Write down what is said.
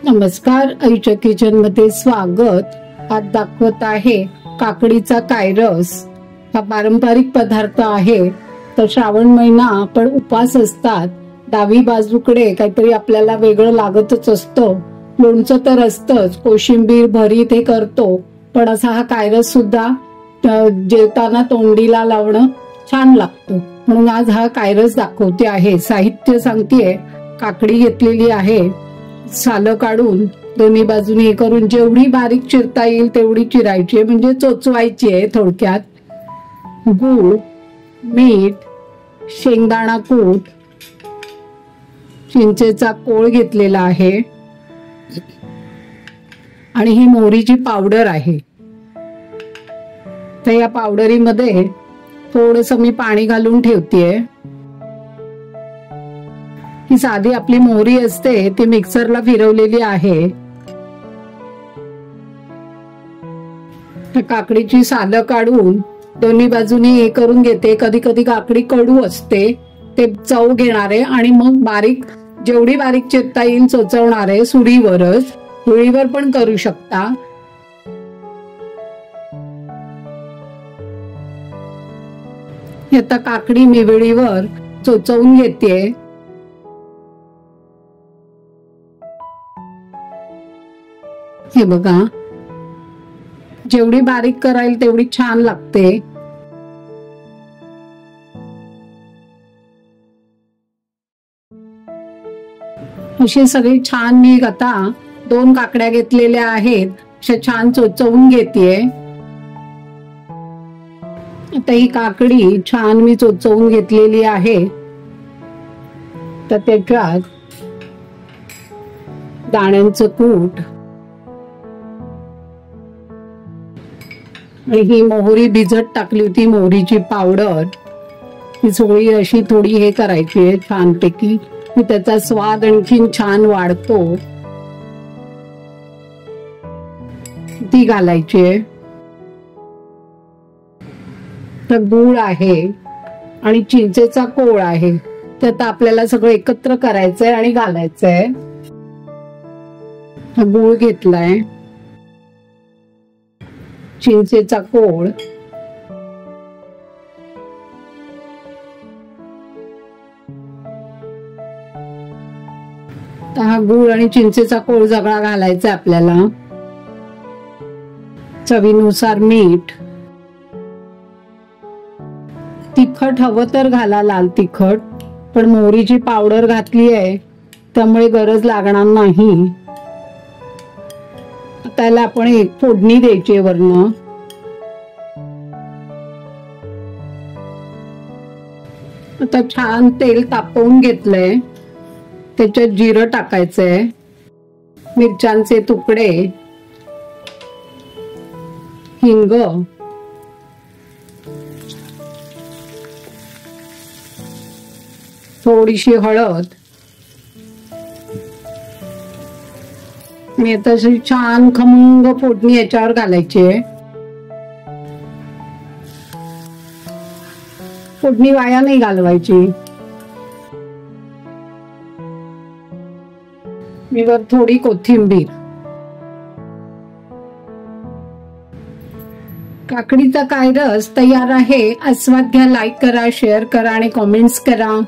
नमस्कार, आईच्या किचन मध्ये स्वागत। आज दाखवत आहे काकडीचा कायरस। हा पारंपरिक पदार्थ आहे। तर श्रावण महिना पण उपवास असतात, डावी बाजूकडे काहीतरी आपल्याला वेगळं लागतच असतं। लोणचं तर असतंच, कोशिंबीर भरीत हे करतो, पण असा हा कायरस सुद्धा जेवताना तोंडीला लावणं छान लागतं, म्हणून आज हा कायरस दाखवते आहे। साहित्य सांगतेय, काकडी घेतलेली आहे, सालं काढून दोन्ही बाजूने हे करून जेवढी बारीक चिरता येईल तेवढी चिरायची आहे, म्हणजे चोचवायची आहे थोडक्यात। गूळ, मीठ, शेंगदाणा कूट, चिंचेचा कोळ घेतलेला आहे आणि ही मोहरीची पावडर आहे। तर या पावडरीमध्ये थोडंसं मी पाणी घालून ठेवतेय। ही साधी आपली मोहरी असते, ती मिक्सरला फिरवलेली आहे। काकडीची सालं काढून दोन्ही बाजूनी हे करून घेते। कधी कधी काकडी कडू असते, ते चव घेणार आहे आणि मग बारीक जेवढी बारीक चिरता येईल चोचवणार आहे। सुरीवरच, धुळीवर पण करू शकता। आता काकडी मी विळीवर चोचवून घेते। हे बघा, जेवढी बारीक कराल तेवढी छान लागते। अशी सगळी छान मी आता 2 काकड्या घेतलेल्या आहेत, अशा छान चोचवून घेतेय। आता ही काकडी छान मी चोचवून घेतलेली आहे। तर त्याच्यात दाण्यांचं कूट आणि ही मोहरी भिजत टाकली होती, मोहरीची पावडर, ही सगळी अशी थोडी हे करायची आहे छानपैकी, त्याचा स्वाद आणखीन छान वाढतो। ती घालायची आहे। तर गूळ आहे आणि चिंचेचा कोळ आहे, ते आता आपल्याला सगळं एकत्र करायचंय आणि घालायचंय। गूळ घेतलाय, चिंचेचा कोळ, हा गूळ आणि चिंचेचा कोळ सगळा घालायचा आपल्याला। चवीनुसार मीठ, तिखट हवं तर घाला, लाल तिखट, पण मोहरीची पावडर घातली आहे त्यामुळे गरज लागणार नाही। त्याला आपण एक फोडणी द्यायची वरनं। आता छान तेल तापवून घेतलंय, त्याच्यात जिरं टाकायचंय, मिरच्यांचे तुकडे, हिंग, थोडीशी हळद। मी आता अशी छान खमंग फोडणी याच्यावर घालायची आहे। फोडणी वाया नाही घालवायची। मी वर थोडी कोथिंबीर। काकडीचा कायरस तयार आहे। आस्वाद घ्या, लाईक करा, शेअर करा आणि कमेंट्स करा।